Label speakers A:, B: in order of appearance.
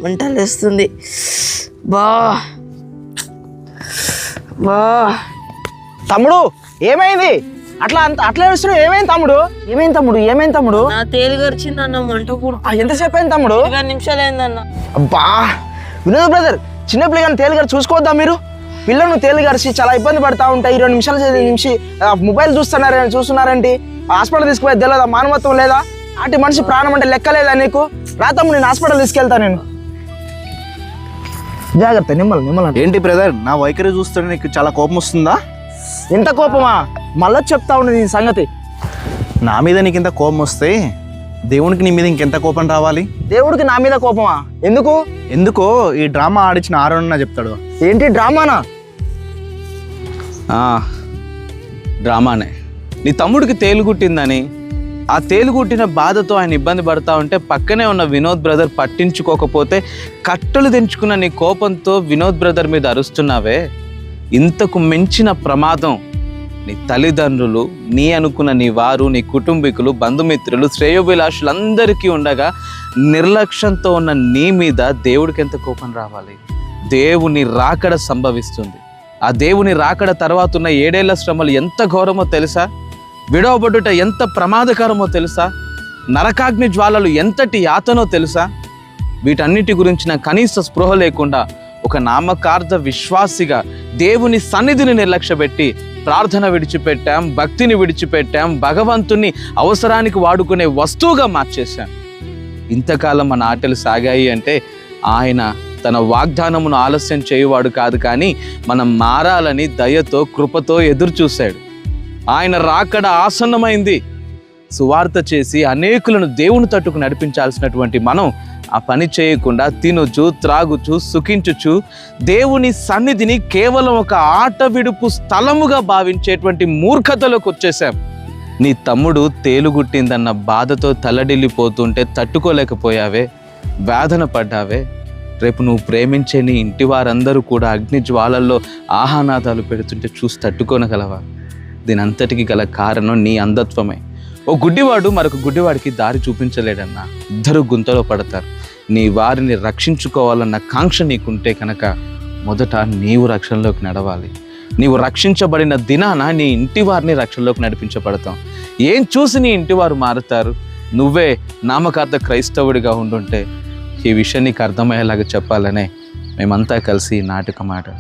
A: మంటలు వేస్తుంది
B: తమ్ముడు ఏమైంది? అట్లా ఏడుస్తున్నావు? ఏమైంది తమ్ముడు?
A: నా తేలు గరిచింది అన్న, మంట కూడా.
B: ఎంతసేపు అయింది తమ్ముడు?
A: 20 నిమిషాలు అయిందన్న.
B: అబ్బా వినోద్ బ్రదర్, చిన్నపిల్ల కానీ తేలు గారు చూసుకోవద్దా మీరు? పిల్లలు తేలు గడిచి చాలా ఇబ్బంది పడతా ఉంటాయి. 20 నిమిషాలు మొబైల్ చూస్తున్నారేంటి? హాస్పిటల్ తీసుకుపోయి తెలియదా? మానవత్వం లేదా? అటు మనిషి ప్రాణం అంటే లెక్క లేదా నీకు? రా తమ్ముడు, నేను హాస్పిటల్ తీసుకెళ్తా. నేను జాగ్రత్త, నిమ్మల.
C: ఏంటి బ్రదర్, నా వైఖరి చూస్తుంటే నీకు చాలా కోపం వస్తుందా?
B: ఎంత కోపమా? మళ్ళీ చెప్తా ఉండదు నీ సంగతి.
C: నా మీద నీకు ఇంత కోపం వస్తే దేవునికి నీ మీద ఇంకెంత కోపం రావాలి?
B: దేవుడికి నా మీద కోపమా?
C: ఎందుకో ఈ డ్రామా ఆడిచిన ఆరోన చెప్తాడు.
B: ఏంటి డ్రామానా?
D: డ్రామానే. నీ తమ్ముడికి తేలుగుట్టిందని, ఆ తేలుగుట్టిన బాధతో ఆయన ఇబ్బంది పడతా ఉంటే పక్కనే ఉన్న వినోద్ బ్రదర్ పట్టించుకోకపోతే కట్టలు తెంచుకున్న నీ కోపంతో వినోద్ బ్రదర్ మీద అరుస్తున్నావే. ఇంతకు మించిన ప్రమాదం నీ తల్లిదండ్రులు, నీ అనుకున్న నీ వారు, నీ కుటుంబీకులు, బంధుమిత్రులు, శ్రేయోభిలాషులందరికీ ఉండగా నిర్లక్ష్యంతో ఉన్న నీ మీద దేవుడికి ఎంత కోపం రావాలి? దేవుని రాకడ సంభవిస్తుంది. ఆ దేవుని రాకడ తర్వాత ఉన్న 7 ఏళ్ల శ్రమలు ఎంత ఘోరమో తెలుసా? విడవబడుట ఎంత ప్రమాదకరమో తెలుసా? నరకాగ్ని జ్వాలలు ఎంతటి యాతనో తెలుసా? వీటన్నిటి గురించిన కనీస స్పృహ లేకుండా ఒక నామకార్థ విశ్వాసిగా దేవుని సన్నిధిని నిర్లక్ష్యపెట్టి ప్రార్థన విడిచిపెట్టాం, భక్తిని విడిచిపెట్టాం, భగవంతుని అవసరానికి వాడుకునే వస్తువుగా మార్చేశాం. ఇంతకాలం మన ఆటలు సాగాయి అంటే ఆయన తన వాగ్దానమును ఆలస్యం చేయువాడు కాదు, కానీ మనం మారాలని దయతో, కృపతో ఎదురు చూశాడు. ఆయన రాకడ ఆసన్నమైంది. సువార్త చేసి అనేకులను దేవుని తట్టుకు నడిపించాల్సినటువంటి మనం ఆ పని చేయకుండా తినుచు, త్రాగుచు, సుఖించుచు దేవుని సన్నిధిని కేవలం ఒక ఆట విడుపు స్థలముగా భావించేటువంటి మూర్ఖతలోకి వచ్చేసాం. నీ తమ్ముడు తేలుగుట్టిందన్న బాధతో తల్లడిల్లిపోతుంటే తట్టుకోలేకపోయావే, వేదన పడ్డావే. రేపు నువ్వు ప్రేమించే నీ ఇంటి వారందరూ కూడా అగ్ని జ్వాలల్లో ఆహానాదాలు పెడుతుంటే చూసి తట్టుకోనగలవా? దీని అంతటికి గల కారణం నీ అంధత్వమే. ఓ గుడ్డివాడు మరొక గుడ్డివాడికి దారి చూపించలేడన్నా. ఇద్దరు గుంతలో పడతారు. నీ వారిని రక్షించుకోవాలన్న కాంక్ష నీకుంటే కనుక మొదట నీవు రక్షణలోకి నడవాలి. నీవు రక్షించబడిన దినాన నీ ఇంటి వారిని రక్షణలోకి నడిపించబడతాం. ఏం చూసి నీ ఇంటి వారు మారుతారు? నువ్వే నామకార్థ క్రైస్తవుడిగా ఉండుంటే ఈ విషయం నీకు అర్థమయ్యేలాగా చెప్పాలనే మేమంతా కలిసి నాటకం ఆడాం.